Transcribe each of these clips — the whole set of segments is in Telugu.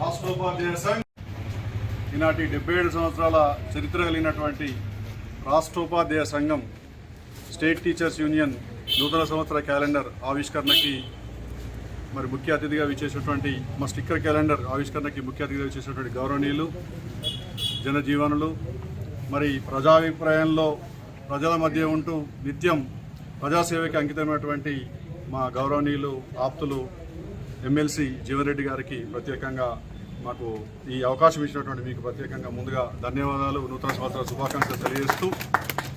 రాష్ట్రోపాధ్యాయ సంఘ్ ఈనాటి 77 సంవత్సరాల చరిత్ర కలిగినటువంటి రాష్ట్రోపాధ్యాయ సంఘం స్టేట్ టీచర్స్ యూనియన్ నూతన సంవత్సర క్యాలెండర్ ఆవిష్కరణకి మరి ముఖ్య అతిథిగా విచ్చేసినటువంటి మా స్టిక్కర్ క్యాలెండర్ ఆవిష్కరణకి ముఖ్య అతిథిగా విచ్చేసినటువంటి గౌరవనీయులు జనజీవనులు, మరి ప్రజాభిప్రాయంలో ప్రజల మధ్య ఉంటూ నిత్యం ప్రజాసేవకి అంకితమైనటువంటి మా గౌరవనీయులు ఆప్తులు ఎమ్మెల్సీ జీవన్ రెడ్డి గారికి ప్రత్యేకంగా మాకు ఈ అవకాశం ఇచ్చినటువంటి మీకు ప్రత్యేకంగా ముందుగా ధన్యవాదాలు, నూతన సంవత్సర శుభాకాంక్షలు తెలియజేస్తూ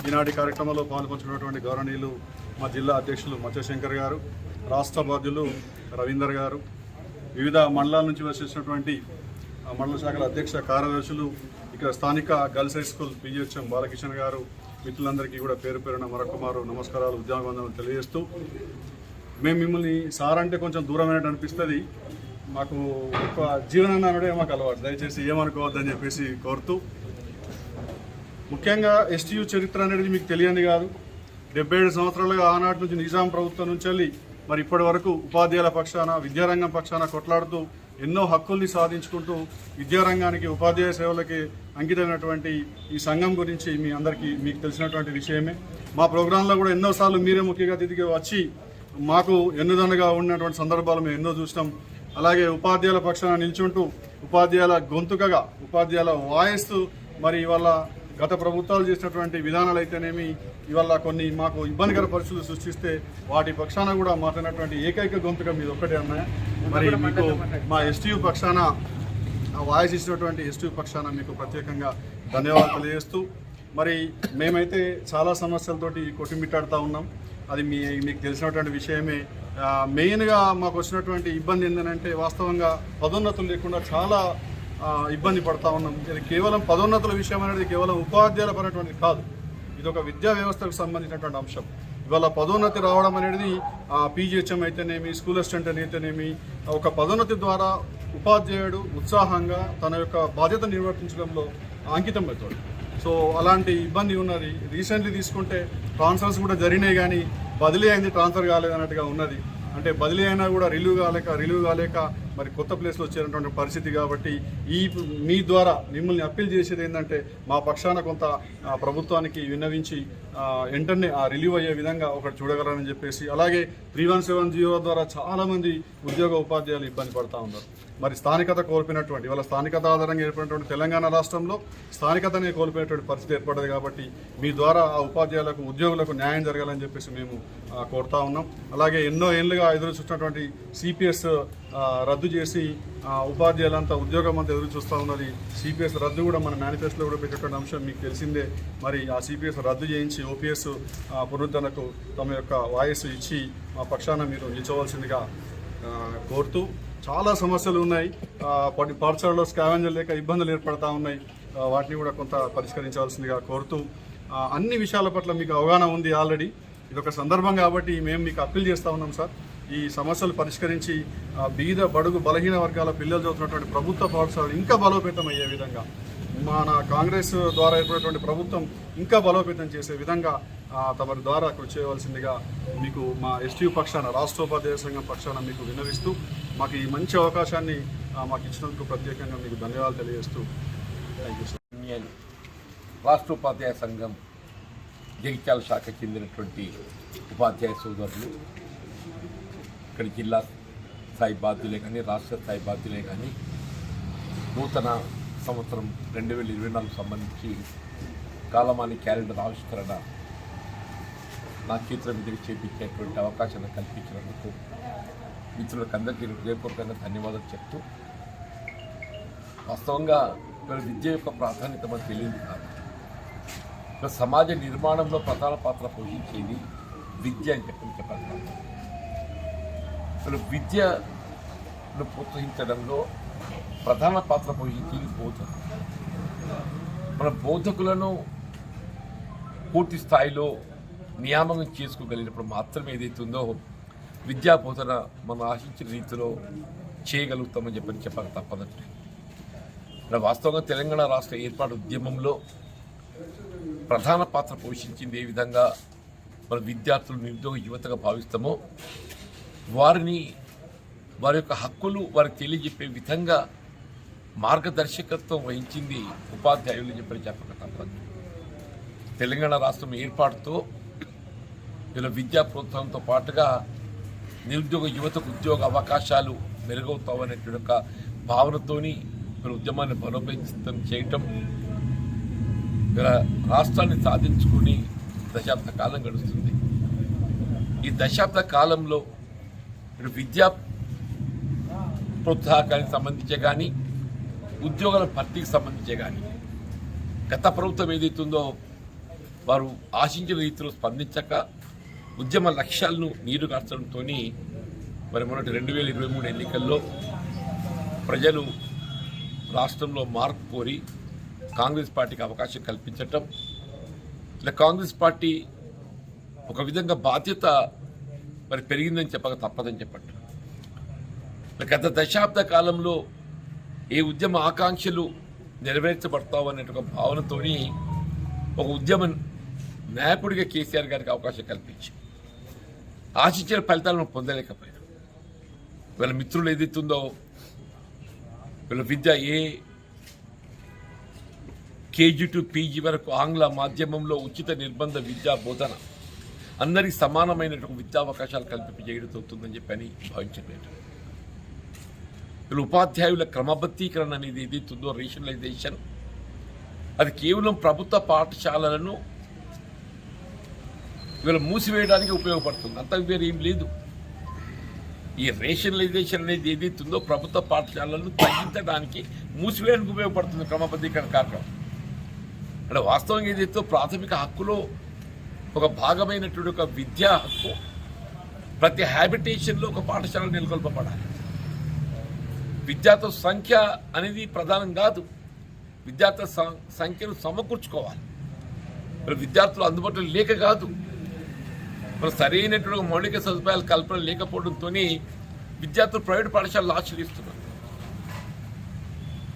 ఈనాటి కార్యక్రమంలో పాల్పంచుకున్నటువంటి గౌరవనీయులు మా జిల్లా అధ్యక్షులు మత్స్యశంకర్ గారు, రాష్ట్ర బాధ్యులు రవీందర్ గారు, వివిధ మండలాల నుంచి వచ్చేసినటువంటి మండల శాఖల అధ్యక్ష కార్యదర్శులు, ఇక్కడ స్థానిక గర్ల్స్ హై స్కూల్ పిజిహెచ్ఎం బాలకిషన్ గారు, మిత్రులందరికీ కూడా పేరు పేరున మరొకమారు నమస్కారాలు, ఉద్యోగవందనలు తెలియజేస్తూ మేము మిమ్మల్ని సార్ అంటే కొంచెం దూరమైనట్టు అనిపిస్తుంది, మాకు ఎక్కువ జీవనాన్ని అనడే మాకు అలవాటు, దయచేసి ఏమనుకోవద్దని చెప్పేసి కోరుతూ, ముఖ్యంగా ఎస్టీయూ చరిత్ర అనేది మీకు తెలియని కాదు. 77 సంవత్సరాలుగా ఆనాటి నుంచి నిజాం ప్రభుత్వం నుంచి వెళ్ళి మరి ఇప్పటి వరకు ఉపాధ్యాయుల పక్షాన విద్యారంగం పక్షాన కొట్లాడుతూ ఎన్నో హక్కుల్ని సాధించుకుంటూ విద్యారంగానికి ఉపాధ్యాయ సేవలకి అంకితమైనటువంటి ఈ సంఘం గురించి మీ అందరికీ మీకు తెలిసినటువంటి విషయమే. మా ప్రోగ్రాంలో కూడా ఎన్నోసార్లు మీరే ముఖ్య అతిథిగా వచ్చి మాకు ఎన్నుదన్నుగా ఉన్నటువంటి సందర్భాలు మేము ఎన్నో చూసినాం. అలాగే ఉపాధ్యాయుల పక్షాన నిల్చుంటూ ఉపాధ్యాయుల గొంతుకగా ఉపాధ్యాయుల వాయిస్ మరి ఇవాళ గత ప్రభుత్వాలు చేసినటువంటి విధానాలు అయితేనేమి ఇవాళ కొన్ని మాకు ఇబ్బందికర పరిస్థితులు సృష్టిస్తే వాటి పక్షాన కూడా మాట్లాడినటువంటి ఏకైక గొంతుక మీద ఒక్కటే అన్నాయి. మరి మీకు మా ఎస్టీయూ పక్షాన వాయిస్ ఇచ్చినటువంటి ఎస్టీయూ పక్షాన మీకు ప్రత్యేకంగా ధన్యవాదాలు తెలియజేస్తూ, మరి మేమైతే చాలా సమస్యలతోటి కొట్టుమిట్టాడుతూ ఉన్నాం. అది మీకు తెలిసినటువంటి విషయమే. మెయిన్గా మాకు వచ్చినటువంటి ఇబ్బంది ఏంటంటే వాస్తవంగా పదోన్నతులు లేకుండా చాలా ఇబ్బంది పడతా ఉన్నాం. ఇది కేవలం పదోన్నతుల విషయం అనేది కేవలం ఉపాధ్యాయుల పరమైనటువంటిది కాదు, ఇది ఒక విద్యా వ్యవస్థకు సంబంధించినటువంటి అంశం. ఇవాళ పదోన్నతి రావడం అనేది పీజీహెచ్ఎం అయితేనేమి, స్కూల్ అసిస్టెంట్ అయితేనేమి, ఒక పదోన్నతి ద్వారా ఉపాధ్యాయుడు ఉత్సాహంగా తన యొక్క బాధ్యత నిర్వర్తించడంలో అంకితం అవుతాడు. సో అలాంటి ఇబ్బంది ఉన్నది. రీసెంట్లీ తీసుకుంటే ట్రాన్స్ఫర్స్ కూడా జరిగినాయి, కానీ బదిలీ అయింది, ట్రాన్స్ఫర్ కాలేదు అన్నట్టుగా ఉన్నది. అంటే బదిలీ అయినా కూడా రిలీవ్ కాలేక మరి కొత్త ప్లేస్లో వచ్చేటటువంటి పరిస్థితి. కాబట్టి మీ ద్వారా మిమ్మల్ని అప్పీల్ చేసేది ఏంటంటే మా పక్షాన కొంత ప్రభుత్వానికి విన్నవించి వెంటనే రిలీవ్ అయ్యే విధంగా ఒకటి చూడగలరని చెప్పేసి, అలాగే 3170 ద్వారా చాలామంది ఉద్యోగ ఉపాధ్యాయులు ఇబ్బంది పడుతూ ఉన్నారు. మరి స్థానికత కోల్పోయినటువంటి ఇవాళ స్థానికత ఆధారంగా ఏర్పడినటువంటి తెలంగాణ రాష్ట్రంలో స్థానికతనే కోల్పోయినటువంటి పరిస్థితి ఏర్పడదు. కాబట్టి మీ ద్వారా ఆ ఉపాధ్యాయులకు ఉద్యోగులకు న్యాయం జరగాలని చెప్పేసి మేము కోరుతా ఉన్నాం. అలాగే ఎన్నో ఏళ్ళుగా ఎదురు చూసినటువంటి సిపిఎస్ రద్దు చేసి ఉపాధ్యాయులంతా ఉద్యోగం అంతా ఎదురు చూస్తూ ఉన్నది. సిపిఎస్ రద్దు కూడా మన మేనిఫెస్టోలో కూడా పెట్టేటువంటి అంశం మీకు తెలిసిందే. మరి ఆ సిపిఎస్ రద్దు చేయించి ఓపీఎస్ పునరుద్ధరణకు తమ యొక్క వాయిస్ ఇచ్చి మా పక్షాన మీరు నిల్చోవలసిందిగా కోరుతూ, చాలా సమస్యలు ఉన్నాయి. పాఠశాలలో స్కావెంజర్ లేక ఇబ్బందులు ఏర్పడతా ఉన్నాయి, వాటిని కూడా కొంత పరిష్కరించవలసిందిగా కోరుతూ, అన్ని విషయాల పట్ల మీకు అవగాహన ఉంది ఆల్రెడీ. ఇదొక సందర్భం కాబట్టి మేము మీకు అప్పీల్ చేస్తూ ఉన్నాం సార్, ఈ సమస్యలు పరిష్కరించి బీద బడుగు బలహీన వర్గాల పిల్లలు చదువుతున్నటువంటి ప్రభుత్వ పాఠశాలలు ఇంకా బలోపేతం అయ్యే విధంగా, మన కాంగ్రెస్ ద్వారా ఏర్పడినటువంటి ప్రభుత్వం ఇంకా బలోపేతం చేసే విధంగా తమరి ద్వారా కృషి చేయవలసిందిగా మీకు మా ఎస్టీయూ పక్షాన రాష్ట్రోపాధ్యాయ సంఘం పక్షాన మీకు విన్నవిస్తూ, మాకు ఈ మంచి అవకాశాన్ని మాకు ఇచ్చినందుకు ప్రత్యేకంగా మీకు ధన్యవాదాలు తెలియజేస్తూ థ్యాంక్ యూ సార్. రాష్ట్రోపాధ్యాయ సంఘం జగిత్యాల శాఖ చెందినటువంటి ఉపాధ్యాయ సోదరులు, ఇక్కడ జిల్లా స్థాయి బాధ్యులే కానీ రాష్ట్ర స్థాయి బాధ్యులే కానీ నూతన సంవత్సరం 2024 సంబంధించి కాలమాని క్యాలెండర్ ఆవిష్కరణ నా చేతుల మీదకి చేపించేటువంటి అవకాశాన్ని కల్పించినందుకు మిత్రులకు అందరికీ హృదయపూర్వకంగా ధన్యవాదాలు చెప్తూ, వాస్తవంగా విద్య యొక్క ప్రాధాన్యత మనకు తెలియదు కాదు. సమాజ నిర్మాణంలో ప్రధాన పాత్ర పోషించేది విద్య అని చెప్పగలుగుతాం. విద్యను ప్రోత్సహించడంలో ప్రధాన పాత్ర పోషించేది బోధకులు. మన బోధకులను పూర్తి స్థాయిలో నియామకం చేసుకోగలిగినప్పుడు మాత్రమే ఏదైతుందో విద్యా బోధన మనం ఆశించిన రీతిలో చేయగలుగుతామని చెప్పక తప్పదండి. ఇక్కడ వాస్తవంగా తెలంగాణ రాష్ట్ర ఏర్పాటు ఉద్యమంలో ప్రధాన పాత్ర పోషించింది ఏ విధంగా మన విద్యార్థులు నిరుద్యోగ యువతగా భావిస్తామో వారి యొక్క హక్కులు వారికి తెలియజెప్పే విధంగా మార్గదర్శకత్వం వహించింది ఉపాధ్యాయులు చెప్పక తప్పదు. తెలంగాణ రాష్ట్రం ఏర్పాటుతో ఇలా విద్యా ప్రోత్సాహంతో పాటుగా నిరుద్యోగ యువతకు ఉద్యోగ అవకాశాలు మెరుగవుతామనేటువంటి ఒక భావనతోని ఉద్యమాన్ని బలోపేతం చేయటం రాష్ట్రాన్ని సాధించుకుని దశాబ్ద కాలం గడుస్తుంది. ఈ దశాబ్ద కాలంలో విద్యా ప్రోత్సాహకానికి సంబంధించే కానీ ఉద్యోగాల భర్తీకి సంబంధించే కానీ గత ప్రభుత్వం ఏదైతుందో వారు ఆశించిన రీతిలో స్పందించక ఉద్యమ లక్ష్యాలను నీరుగార్చడంతో మరి మొన్నటి 2023 ఎన్నికల్లో ప్రజలు రాష్ట్రంలో మార్పు కోరి కాంగ్రెస్ పార్టీకి అవకాశం కల్పించటం, ఇలా కాంగ్రెస్ పార్టీ ఒక విధంగా బాధ్యత మరి పెరిగిందని చెప్పక తప్పదని చెప్పట్టు. గత దశాబ్ద కాలంలో ఏ ఉద్యమ ఆకాంక్షలు నెరవేర్చబడతావు అనే ఒక భావనతోని ఒక ఉద్యమ నాయకుడిగా కేసీఆర్ గారికి అవకాశం కల్పించి ఆశించిన ఫలితాలను పొందలేకపోయారు. వీళ్ళ మిత్రులు ఏదైతుందో వీళ్ళ విద్య కేజీ టు పీజీ వరకు ఆంగ్ల మాధ్యమంలో ఉచిత నిర్బంధ విద్యా బోధన అందరికీ సమానమైనటువంటి విద్యావకాశాలు కల్పించేయడుతుందని చెప్పని భావించలేదు. వీళ్ళ ఉపాధ్యాయుల క్రమబద్ధీకరణ అనేది ఏదైతుందో రేషనలైజేషన్ అది కేవలం ప్రభుత్వ పాఠశాలలను వీళ్ళు మూసివేయడానికి ఉపయోగపడుతుంది, అంత వేరే ఏం లేదు. ఈ రేషనలైజేషన్ అనేది ఏదైతుందో ప్రభుత్వ పాఠశాలలను తగ్గించడానికి మూసివేయడానికి ఉపయోగపడుతుంది క్రమబద్ధీకరణ కార్యక్రమం. అంటే వాస్తవంగా ఏదైతే ప్రాథమిక హక్కులో ఒక భాగమైనటువంటి ఒక విద్యా హక్కు ప్రతి హ్యాబిటేషన్లో ఒక పాఠశాల నెలకొల్పబడాలి. విద్యార్థుల సంఖ్య అనేది ప్రధానం కాదు, విద్యార్థుల సంఖ్యను సమకూర్చుకోవాలి. మరి విద్యార్థులు అందుబాటులో లేక కాదు, మరి సరైనటువంటి మౌలిక సదుపాయాల కల్పన లేకపోవడంతో విద్యార్థులు ప్రైవేట్ పాఠశాలలు ఆశ్రయిస్తున్నారు.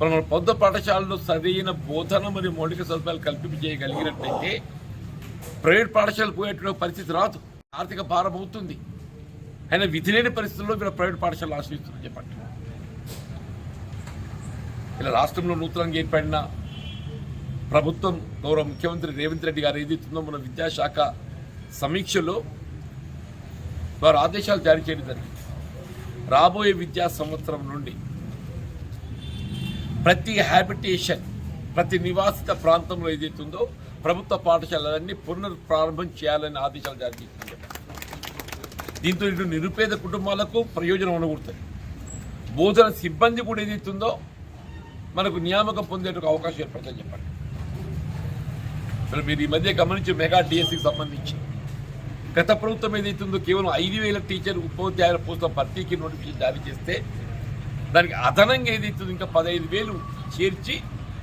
మన ప్రభుత్వ పాఠశాలలో సరైన బోధన మరియు మౌలిక సదుపాయాలు కల్పించగలిగినట్లయితే ప్రైవేట్ పాఠశాలలు పోయేటువంటి పరిస్థితి రాదు, ఆర్థిక భారం అవుతుంది. అయినా విధి లేని పరిస్థితుల్లో వీళ్ళ ప్రైవేట్ పాఠశాలలు ఆశ్రయిస్తున్నారు చెప్పండి. ఇలా రాష్ట్రంలో నూతనంగా ఏర్పడిన ప్రభుత్వం గౌరవ ముఖ్యమంత్రి రేవంత్ రెడ్డి గారు ఏదైతుందో మన విద్యాశాఖ సమీక్షలో వారు ఆదేశాలు జారీ చేయడం జరిగింది. రాబోయే విద్యా సంవత్సరం నుండి ప్రతి హ్యాబిటేషన్ ప్రతి నివాసిత ప్రాంతంలో ఏదైతుందో ప్రభుత్వ పాఠశాలలన్నీ పునఃప్రారంభం చేయాలని ఆదేశాలు జారీ చేసింది. దీంతో ఇటు నిరుపేద కుటుంబాలకు ప్రయోజనం ఉండకూడదు, బోధన సిబ్బంది కూడా ఏదైతుందో మనకు నియామకం పొందేందుకు అవకాశం ఏర్పడుతుందని చెప్పండి. మీరు ఈ మధ్య గమనించి మెగా డిఎస్సికి సంబంధించి గత ప్రభుత్వం ఏదైతుందో కేవలం 5,000 టీచర్ ఉపాధ్యాయుల పోస్టుల భర్తీకి నోటిఫికేషన్ జారీ చేస్తే దానికి అదనంగా ఏదైతుందో ఇంకా 15,000 చేర్చి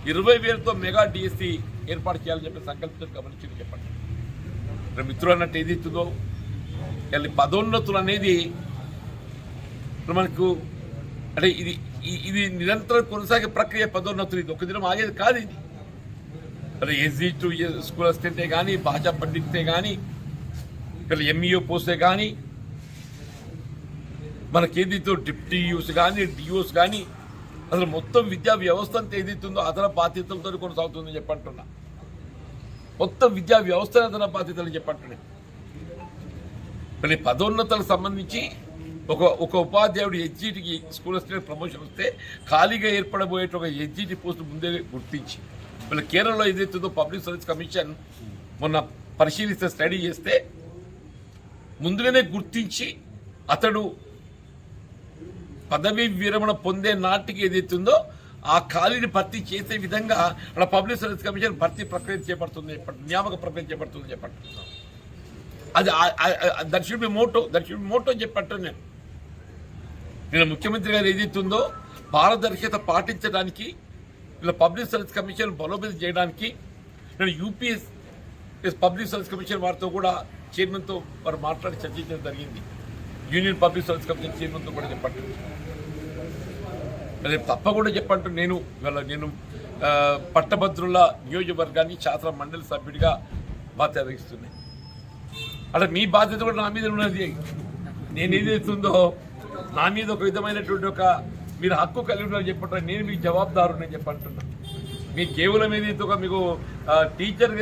20,000తో మెగా డిఎస్సి ఏర్పాటు చేయాలని చెప్పి సంకల్పించడం గమనించి చెప్పండి. మిత్రులు అన్నట్టు ఏదైతుందో పదోన్నతులు అనేది మనకు అంటే ఇది నిరంతరం కొనసాగే ప్రక్రియ. పదోన్నతులు ఇది ఒక దినం ఆగేది కాదు. ఇది అదే ఎస్జీ టు స్కూల్ అసిస్టెంటే కానీ, భాషా పండితే కానీ, ఇక్కడ ఎంఈఓ పోస్టే కానీ, మనకేదైతే డిప్యూటీయూస్ కానీ డిఓస్ కానీ అసలు మొత్తం విద్యా వ్యవస్థ అంతా ఏదైతుందో అదన బాధ్యతలతో కొనసాగుతుందని చెప్పంటున్నా. మొత్తం విద్యా వ్యవస్థ అదన బాధ్యతలు చెప్పంటున్నాయి. కానీ పదోన్నతలకు సంబంధించి ఒక ఉపాధ్యాయుడు హెచ్జిటికి స్కూల్ అసిస్టెంట్ ప్రమోషన్ వస్తే ఖాళీగా ఏర్పడబోయే ఒక హెచ్జిటి పోస్టు ముందే గుర్తించి వీళ్ళ కేరళలో ఏదైతుందో పబ్లిక్ సర్వీస్ కమిషన్ మొన్న పరిశీలిస్తే స్టడీ చేస్తే ముందుగానే గుర్తించి అతడు పదవీ విరమణ పొందే నాటికి ఏదైతుందో ఆ ఖాళీని భర్తీ చేసే విధంగా అలా పబ్లిక్ సర్వీస్ కమిషన్ భర్తీ ప్రక్రియ చేపడుతుంది, నియామక ప్రక్రియ చేపడుతుంది చెప్పండి. అది దట్ షుడ్ బి మోటో అని చెప్పట్టు నేను ముఖ్యమంత్రి గారు ఏదైతుందో పారదర్శకత పాటించడానికి ఇలా పబ్లిక్ సర్వీస్ కమిషన్ బలోపేతం చేయడానికి నేను యూపీఎస్ పబ్లిక్ సర్వీస్ కమిషన్ వారితో కూడా చైర్మన్తో వారు మాట్లాడి చర్చించడం జరిగింది. యూనియన్ పబ్లిక్ సర్వీస్ కమిషన్ చైర్మన్తో కూడా చెప్పండి. రేపు తప్పకుండా చెప్పంటూ నేను ఇవాళ నేను పట్టభద్రుల నియోజకవర్గాన్ని శాసన మండలి సభ్యుడిగా బాధ్యత వహిస్తున్నాయి. అలా మీ బాధ్యత కూడా నా మీద ఉన్నది. నేను ఏదైతుందో నా మీద ఒక విధమైనటువంటి ఒక మీరు హక్కు కలిగి ఉన్నారని చెప్పంటారు. నేను మీకు జవాబుదారు నేను చెప్పంటున్నా. మీకు కేవలం ఏదైతే ఒక మీకు టీచర్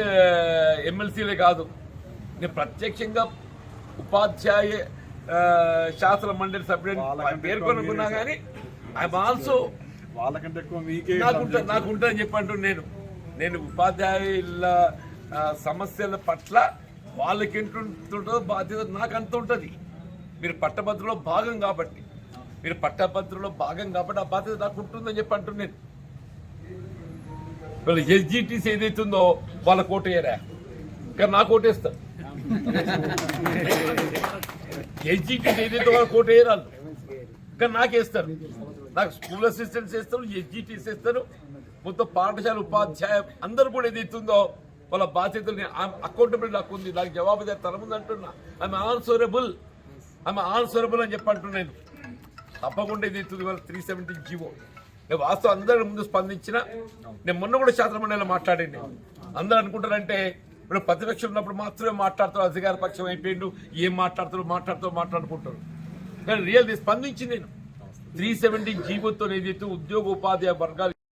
ఎమ్మెల్సీలే కాదు, నేను ప్రత్యక్షంగా ఉపాధ్యాయ శాసన మండలి సభ్యుడు పేర్కొనుకున్నా కానీ ఐఎమ్ ఆల్సో వాళ్ళకంటే ఎక్కువ మీకే నాకుంటుందని చెప్పంటూ నేను ఉపాధ్యాయుల సమస్యల పట్ల వాళ్ళకి ఎంటుంటుందో బాధ్యత నాకు అంత ఉంటుంది. మీరు పట్టభద్రులో భాగం కాబట్టి ఆ బాధ్యత నాకు ఉంటుందని చెప్పి అంటున్నాను. వీళ్ళు ఎస్జిటిసి ఏదైతుందో వాళ్ళ కోటేయరా, కానీ నాకు ఓటేస్తారు. ఎస్జిటిసి ఏదైతే వాళ్ళ కోటేయరాళ్ళు, కానీ నాకేస్తారు. నాకు స్కూల్ అసిస్టెంట్స్ వేస్తారు, ఎస్జిటిసి వేస్తారు, మొత్తం పాఠశాల ఉపాధ్యాయ అందరూ కూడా ఏదైతుందో వాళ్ళ బాధ్యతలు అకౌంటబిలిటీ నాకు ఉంది. నాకు జవాబుదారితనం ఉంది అంటున్నా. ఐఎమ్ ఆన్సరబుల్ అని చెప్పి అంటున్నాను. తప్పకుండా ఏదైతుంది వాళ్ళ 370 జీవో నేను వాస్తవం అందరి ముందు స్పందించిన. నేను మొన్న కూడా శాసన మండలిలో మాట్లాడండి. అందరూ అనుకుంటారంటే ఇప్పుడు ప్రతిపక్షం ఉన్నప్పుడు మాత్రమే మాట్లాడుతారు, అధికార పక్షం అయిపోయిండు, ఏం మాట్లాడుకుంటారు. కానీ రియల్ స్పందించి నేను 370 జీవోతో ఏదైతే ఉద్యోగ ఉపాధ్యాయ వర్గాలు